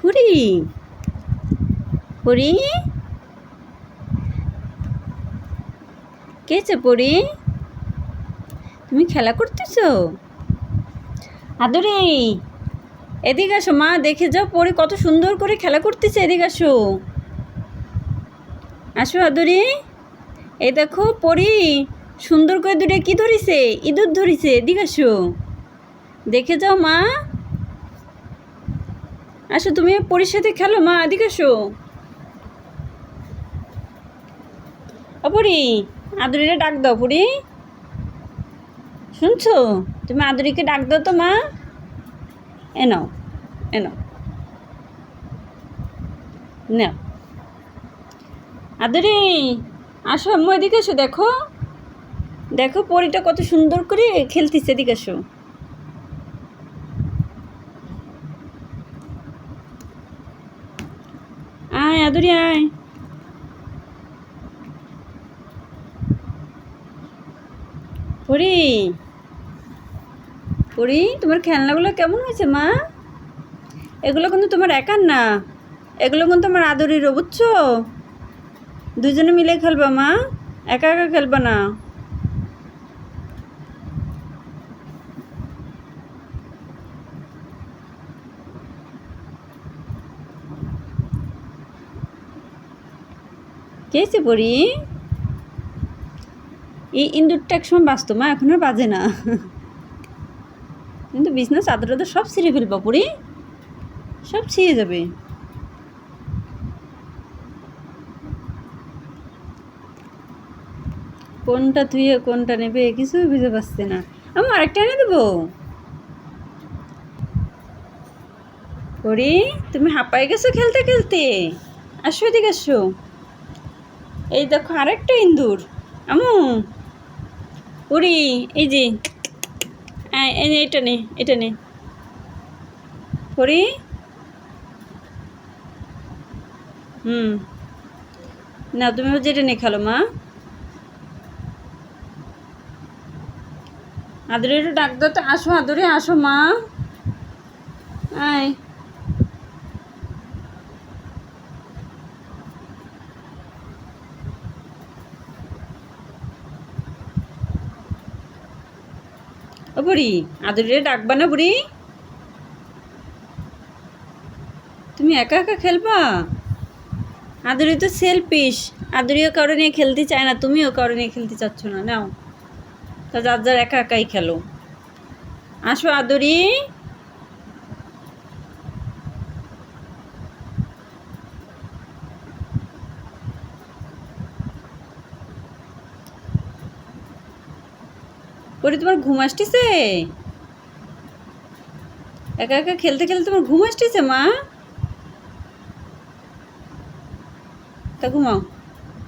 পরি পরি কেছে পরি, তুমি খেলা করতেছো? আদরে এদিকে আসো মা, দেখে যাও পরি কত সুন্দর করে খেলা করতেছে। এদিকে আসো, আসো আদরে। এই দেখো পরি সুন্দর করে দূরে কি ধরিছে, ইঁদুর ধরিছে। এদিকে আসো, দেখে যাও মা। আসো তুমি পরির সাথে খেলো মা, এদিকে আসো। ও পরি, আদুরিরে ডাক দাও। পরি শুনছো? তুমি আদুরিকে ডাক দাও তো মা। এ নাও, এ নাও, নাও। আদুরি আসো আম্মু, এদিকে আসো। দেখো দেখো পরিটা কত সুন্দর করে খেলতেছে। এদিকে আসো। আয় আদুরি আয়। পরি পরি, তোমার খেলনাগুলো কেমন হয়েছে মা? এগুলো কিন্তু তোমার একার না, এগুলো কিন্তু তোমার আদুরিরও, বুঝছো? দুজনে মিলে খেলবা মা, একা একা খেলবা না। কেছে পরি, এই ইন্দুরটা এক সময় বাঁচতো মা, এখন আর বাজে না। কিন্তু বিছনা চাদর টাদর সব ছিঁড়ে ফেলবা পরি, সব ছিঁড়ে যাবে। কোনটা ধুয়ে কোনটা নেবে কিছুই বুঝে পাচ্ছে না। আমি আরেকটা এনে দেবো। পরি তুমি হাঁপাই গেছো খেলতে খেলতে, আসো এদিকে আসো। এই দেখো আরেকটা ইন্দুর। আমু পরি, এই যে এই নে, এটা নে, এটা নে পরি। হুম, না তুমি যেটা নে খেলো মা। আদরে একটু ডাক দাও তো, আসো আদরে, আসো মা। আয়। ও বুড়ি, আদরে ডাকবা না বুড়ি? তুমি একা একা খেলবা? আদুরি তো সেলফিশ, আদুরিও কারো নিয়ে খেলতে চায় না, তুমিও কারো নিয়ে খেলতে চাচ্ছ না। নাও, তা যার যার একা একাই খেলো। আসো আদুরি। পরে তোমার ঘুম আসতেছে? একা একা খেলতে খেলতে তোমার ঘুম আসতেছে মা? তা ঘুমাও।